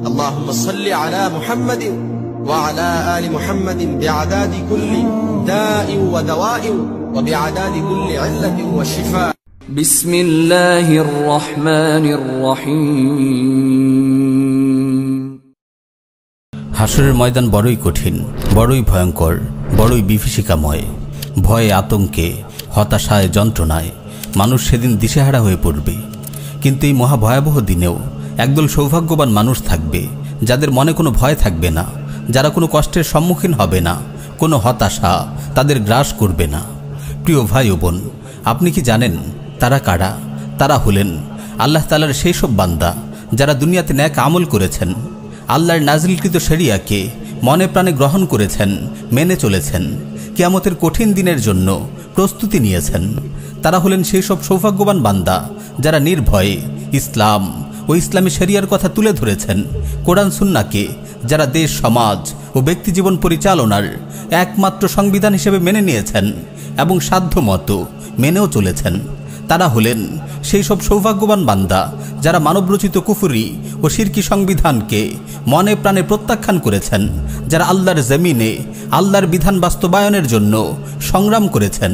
اللهم صل على محمد وعلى آل محمد بعدد كل داء ودواء وبعدد كل علة وشفاء بسم الله الرحمن الرحيم হাসরের ময়দান বড়ই কঠিন, বড়ই ভয়ঙ্কর, বড়ই বিভীষিকাময়। ভয়ে, আতঙ্কে, হতাশায়, যন্ত্রণায় মানুষ সেদিন দিশেহারা হয়ে পড়বে। কিন্তু এই মহাভয়াবহ দিনেও একদল সৌভাগ্যবান মানুষ থাকবে, যাদের মনে কোনো ভয় থাকবে না, যারা কোনো কষ্টের সম্মুখীন হবে না, কোনো হতাশা তাদের গ্রাস করবে না। প্রিয় ভাই ও বোন, আপনি কি জানেন তারা কারা? তারা হলেন আল্লাহ তাআলার সেই সব বান্দা যারা দুনিয়াতে ন্যাক আমল করেছেন, আল্লাহর নাজিলকৃত শরিয়াকে মনে প্রাণে গ্রহণ করেছেন, মেনে চলেছেন, কিয়ামতের কঠিন দিনের জন্য প্রস্তুতি নিয়েছেন। তারা হলেন সেই সব সৌভাগ্যবান বান্দা যারা নির্ভয়ে ইসলাম ও ইসলামী শরিয়ার কথা তুলে ধরেছেন, কোরআন সুন্নাহকে যারা দেশ, সমাজ ও ব্যক্তিজীবন পরিচালনার একমাত্র সংবিধান হিসেবে মেনে নিয়েছেন এবং সাধ্যমতো মেনেও চলেছেন। তারা হলেন সেই সব সৌভাগ্যবান বান্দা যারা মানবরচিত কুফরি ও শিরকি সংবিধানকে মনে প্রাণে প্রত্যাখ্যান করেছেন, যারা আল্লাহর জমিনে আল্লাহর বিধান বাস্তবায়নের জন্য সংগ্রাম করেছেন।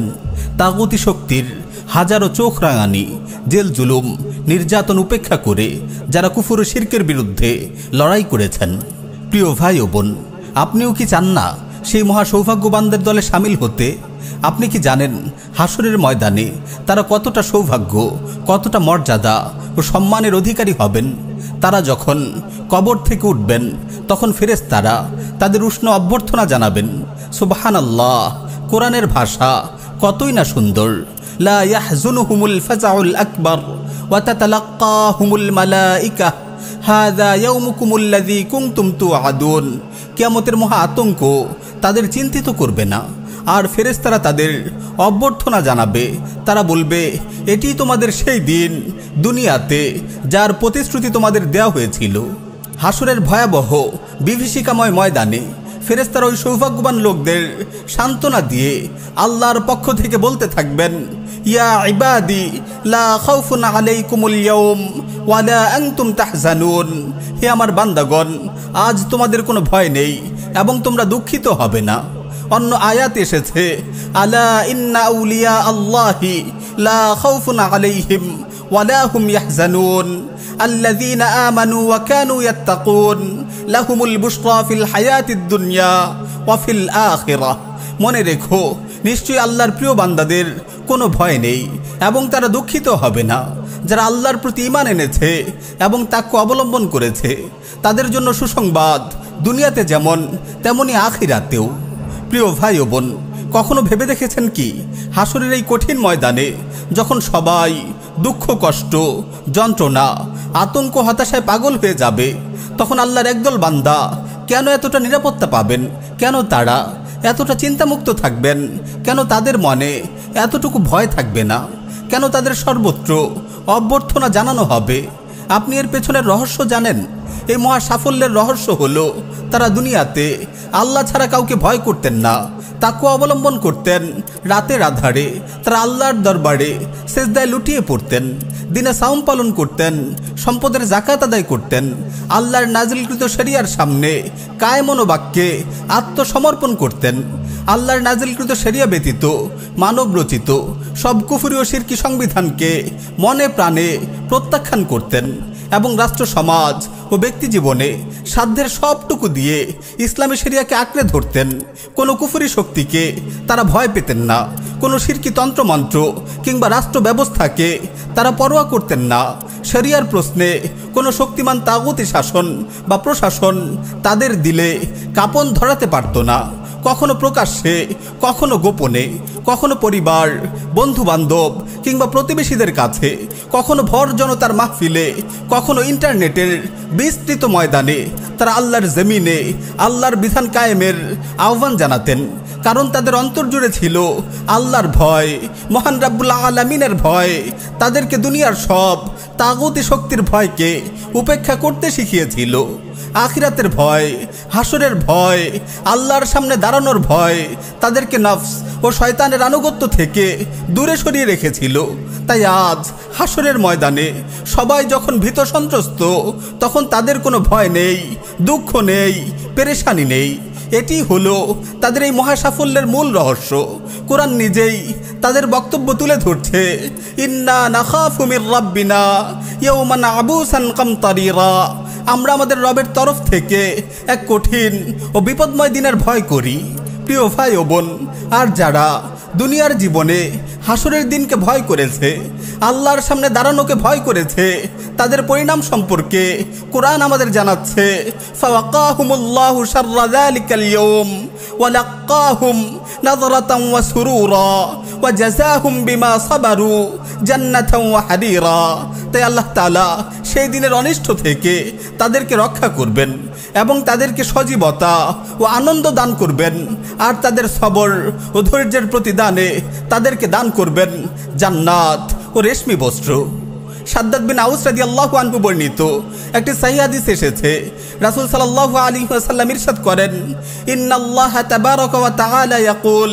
তাগুতি শক্তির হাজারো চোখ রাঙানি, জেল জুলুম, নির্যাতন উপেক্ষা করে যারা কুফর ও শিরকের বিরুদ্ধে লড়াই করেছেন। প্রিয় ভাই ও বোন, আপনিও কি চান না সেই মহা সৌভাগ্যবানদের দলে সামিল হতে? আপনি কি জানেন হাসরের ময়দানে তারা কতটা সৌভাগ্য, কতটা মর্যাদা ও সম্মানের অধিকারী হবেন? তারা যখন কবর থেকে উঠবেন তখন ফেরেশতারা তাদের উষ্ণ অভ্যর্থনা জানাবেন। সুবহানাল্লাহ, কোরআনের ভাষা কতই না সুন্দর। লা ইয়াহজুনুহুমুল ফাজাউল আকবার ওয়া তাতালাক্কাহুমুল মালাইকা হাযা ইয়াউমুকুমুল্লাযী কুনতুম তুআদুন। কিয়ামতের মহা আতঙ্ক তাদের চিন্তিত করবে না, আর ফেরেশতারা তাদের অভ্যর্থনা জানাবে। তারা বলবে, এটি তোমাদের সেই দিন দুনিয়াতে যার প্রতিশ্রুতি তোমাদের দেওয়া হয়েছিল। হাসরের ভয়াবহ বিভীষিকাময় ময়দানে ফেরেশতারা ওই সৌভাগ্যবান লোকদের সান্ত্বনা দিয়ে আল্লাহর পক্ষ থেকে বলতে থাকবেন, ইয়া ইবাদি লা খাউফুন আলাইকুমুল ইয়াউম ওয়া লা আনতুম তাহজানুন। হে আমার বান্দাগণ, আজ তোমাদের কোনো ভয় নেই এবং তোমরা দুঃখিত হবে না। অন্য আয়াত এসেছে, আলা ইন্না আউলিয়া আল্লাহি লা খাউফুন আলাইহিম ওয়া লা হুম ইয়াহজানুন আল্লাযীনা আমানু ওয়া কানু ইয়াত্তাকুন লাহুমুল বুশরা ফিল হায়াতিদ দুনিয়া ওয়া ফিল আখিরাহ। মনে রেখো, নিশ্চয়ই আল্লাহর প্রিয় বান্দাদের কোনো ভয় নেই এবং তারা দুঃখিত হবে না। যারা আল্লাহর প্রতি ঈমান এনেছে এবং তাকে অবলম্বন করেছে, তাদের জন্য সুসংবাদ দুনিয়াতে যেমন তেমনি আখিরাতেও। প্রিয় ভাই ও বোন, কখনো ভেবে দেখেছেন কি হাসরের এই কঠিন ময়দানে যখন সবাই দুঃখ, কষ্ট, যন্ত্রণা, আতঙ্ক, হতাশায় পাগল হয়ে যাবে, তখন আল্লাহর একদল বান্দা কেন এতটা নিরাপত্তা পাবেন? কেন তারা এতটা চিন্তামুক্ত থাকবেন? কেন তাদের মনে এতটুকু ভয় থাকবে না? কেন তাদের সর্বত্র অভ্যর্থনা জানানো হবে? আপনি এর পেছনের রহস্য জানেন? এই মহা সাফল্যের রহস্য হলো তারা দুনিয়াতে আল্লাহ ছাড়া কাউকে ভয় করতেন না, তাকে অবলম্বন করতেন। রাতের আধারে তারা আল্লাহর দরবারে সেজদায় লুটিয়ে পড়তেন, দিনে সাওম পালন করতেন, সম্পদের যাকাত আদায় করতেন, আল্লাহর নাজিলকৃত শরিয়ার সামনে কায়ে মনোবাক্যে আত্মসমর্পণ করতেন। আল্লাহর নাজিলকৃত শরিয়া ব্যতীত মানব রচিত সব কুফরি ও শিরকি সংবিধানকে মনে প্রাণে প্রত্যাখ্যান করতেন এবং রাষ্ট্র, সমাজ ও ব্যক্তি জীবনে সাধ্যের সবটুকু দিয়ে ইসলামী শরিয়াকে আঁকড়ে ধরতেন। কোনো কুফরি শক্তিকে তারা ভয় পেতেন না, কোনো শিরকি তন্ত্রমন্ত্র কিংবা রাষ্ট্র ব্যবস্থাকে তারা পরোয়া করতেন না। শরিয়ার প্রশ্নে কোনো শক্তিমান তাগুতি শাসন বা প্রশাসন তাদের দিলে কাঁপন ধরাতে পারত না। কখনো প্রকাশ্যে, কখনো গোপনে, কখনো পরিবার, বন্ধু বান্ধব কিংবা প্রতিবেশীদের কাছে, কখনো ভর জনতার মাহফিলে, কখনো ইন্টারনেটের বিস্তৃত ময়দানে তারা আল্লাহর জমিনে আল্লাহর বিধান কায়েমের আহ্বান জানাতেন। কারণ তাদের অন্তর জুড়ে ছিল আল্লাহর ভয়, মহান রাব্বুল আলামিনের ভয়। তাদেরকে দুনিয়ার সব তাগুতি শক্তির ভয়কে উপেক্ষা করতে শিখিয়েছিল। আখিরাতের ভয়, হাসরের ভয়, আল্লাহর সামনে দাঁড়ানোর ভয় তাদেরকে নফস ও শয়তানের আনুগত্য থেকে দূরে সরিয়ে রেখেছিল। তাই আজ হাসরের ময়দানে সবাই যখন ভীত সন্ত্রস্ত, তখন তাদের কোনো ভয় নেই, দুঃখ নেই, পেরেশানি নেই। এটি হলো তাদের এই মহাসাফল্যের মূল রহস্য। কোরআন নিজেই তাদের বক্তব্য তুলে ধরছে, ইন্না নাখাফু মির রাব্বিনা ইয়াওমান আবুসান কামতারিরা। আমরা আমাদের রবের তরফ থেকে এক কঠিন ও বিপদময় দিনের ভয় করি। প্রিয় ভাই ও বোন, আর যারা দুনিয়ার জীবনে হাসরের দিনকে ভয় করেছে, আল্লাহর সামনে দাঁড়ানোকে ভয় করেছে, তাদের পরিণাম সম্পর্কে কোরআন আমাদের জানাচ্ছে, ফাওয়াকাহুমুল্লাহু শাররা যালিকাল ইয়াওম ওয়া লাক্কাহুম নাযরাতান ওয়া সুরুরা ওয়া জাযাহুম বিমা সাবারু জান্নাতান ওয়া হারিরা। তাই আল্লাহ তাআলা সেই দিনের অনিষ্ট থেকে তাদেরকে রক্ষা করবেন এবং তাদেরকে সজীবতা ও আনন্দ দান করবেন, আর তাদের সবর ও ধৈর্যের প্রতিদানে তাদেরকে দান করবেন জান্নাত ও রেশমি বস্ত্র। শাদ্দাদ বিন আউস রাদিয়াল্লাহু আনহু বর্ণিত একটি সহিহ হাদিস এসেছে, রাসূল সাল্লাল্লাহু আলাইহি ওয়াসাল্লাম ইরশাদ করেন, ইন্নাল্লাহা তাবারাকা ওয়া তাআলা ইয়াকুল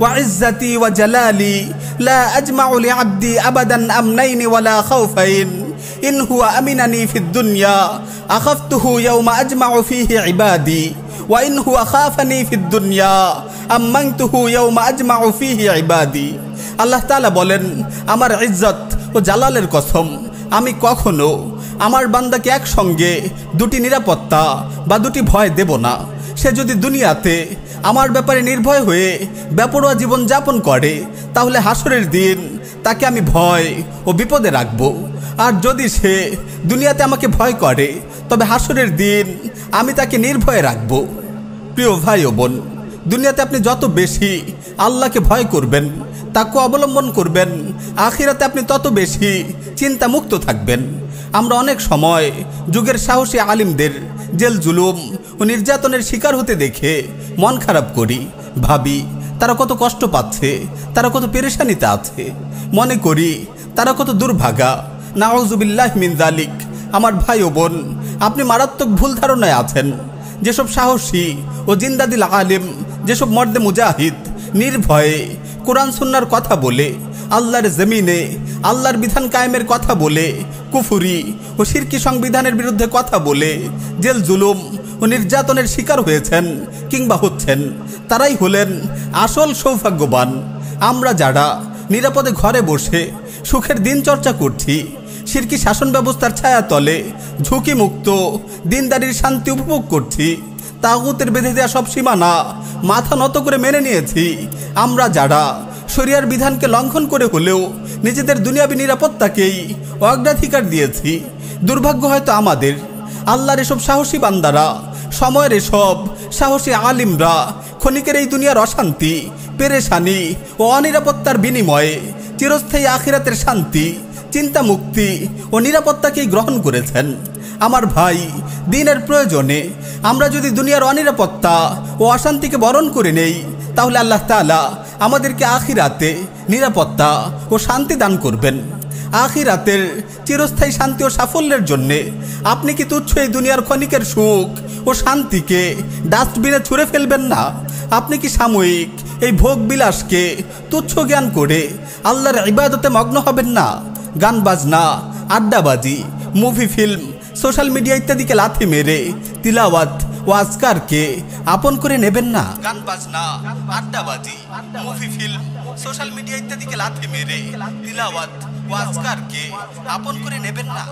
ওয়া ইজ্জাতি ওয়া জালালি লা আজমাউ লিআবদি আবাদান আমনাইনি ওয়ালা খাউফাইন ইন হুয়া আমিনানি ফিদ দুনিয়া আখাফতুহু ইয়াওমা আজমাউ ফীহি ইবাদি ওয়া ইন হুয়া খাফানি ফিদ দুনিয়া আমানতুহু ইয়াওমা আজমাউ ফীহি ইবাদি। আল্লাহ তাআলা বলেন, আমার ইজ্জত ও জালালের কসম, আমি কখনো আমার বান্দাকে একসঙ্গে দুটি নিরাপত্তা বা দুটি ভয় দেব না। সে যদি দুনিয়াতে আমার ব্যাপারে নির্ভয় হয়ে বেপরোয়া জীবন যাপন করে, তাহলে হাসরের দিন তাকে আমি ভয় ও বিপদে রাখব। আর যদি সে দুনিয়াতে আমাকে ভয় করে, তবে হাসরের দিন আমি তাকে নির্ভয়ে রাখব। প্রিয় ভাই ও বোন, দুনিয়াতে আপনি যত বেশি আল্লাহকে ভয় করবেন, তাকে অবলম্বন করবেন, আখিরাতে আপনি তত বেশি চিন্তামুক্ত থাকবেন। আমরা অনেক সময় যুগের সাহসী আলিমদের জেল জুলুম ও নির্যাতনের শিকার হতে দেখে মন খারাপ করি, ভাবি তারা কত কষ্ট পাচ্ছে, তারা কত পেরেশানিতে আছে। মনে করি তারা কত দুর্ভাগা। নাউযুবিল্লাহি মিন যালিক। আমার ভাই ও বোন, আপনি মারাত্মক ভুল ধারণায় আছেন। যেসব সাহসী ও জিন্দাদিল আলিম, যেসব মর্দে মুজাহিদ নির্ভয়ে কোরআন সুন্নাহর কথা বলে, আল্লাহর জমিনে আল্লাহর বিধান কায়েমের কথা বলে, কুফরি ও শিরকি সংবিধানের বিরুদ্ধে কথা বলে জেল জুলুম ও নির্যাতনের শিকার হয়েছেন কিংবা হচ্ছেন, তারাই হলেন আসল সৌভাগ্যবান। আমরা যারা নিরাপদে ঘরে বসে সুখের দিন চর্চা করছি, শিরকি শাসন ব্যবস্থার ছায়া তলে ঝুঁকিমুক্ত দিনদারির শান্তি উপভোগ করছি, তাগুতের বেঁধে দেওয়া সব সীমানা মাথা নত করে মেনে নিয়েছি, আমরা যারা শরিয়ার বিধানকে লঙ্ঘন করে হলেও নিজেদের দুনিয়াবী নিরাপত্তাকেই অগ্রাধিকার দিয়েছি, দুর্ভাগ্য হয়তো আমাদের। আল্লাহর এসব সাহসী বান্দারা, সময়ের এসব সাহসী আলিমরা ক্ষণিকের এই দুনিয়ার অশান্তি, পেরেশানি ও অনিরাপত্তার বিনিময়ে চিরস্থায়ী আখিরাতের শান্তি, চিন্তা মুক্তি ও নিরাপত্তাকেই গ্রহণ করেছেন। আমার ভাই, দিনের প্রয়োজনে আমরা যদি দুনিয়ার অনিরাপত্তা ও অশান্তিকে বরণ করে নেই, তাহলে আল্লাহ তাআলা আমাদেরকে আখিরাতে নিরাপত্তা ও শান্তি দান করবেন। আখিরাতের চিরস্থায়ী শান্তি ও সাফল্যের জন্যে আপনি কি তুচ্ছ এই দুনিয়ার ক্ষণিকের সুখ ও শান্তিকে ডাস্টবিনে ছুঁড়ে ফেলবেন না? আপনি কি সাময়িক এই ভোগ বিলাসকে তুচ্ছ জ্ঞান করে আল্লাহর ইবাদতে মগ্ন হবেন না? গান বাজনা, আড্ডাবাজি, মুভি, ফিল্ম, সোশ্যাল মিডিয়া ইত্যাদিকে লাথি মেরে তিলাওয়াত ও আজকারকে আপন করে নেবেন না। গান বাজনা, আড্ডাবাজি, মুভি, ফিল্ম, সোশ্যাল মিডিয়া ইত্যাদিকে লাথি মেরে তিলাওয়াত ও আজকারকে আপন করে নেবেন না।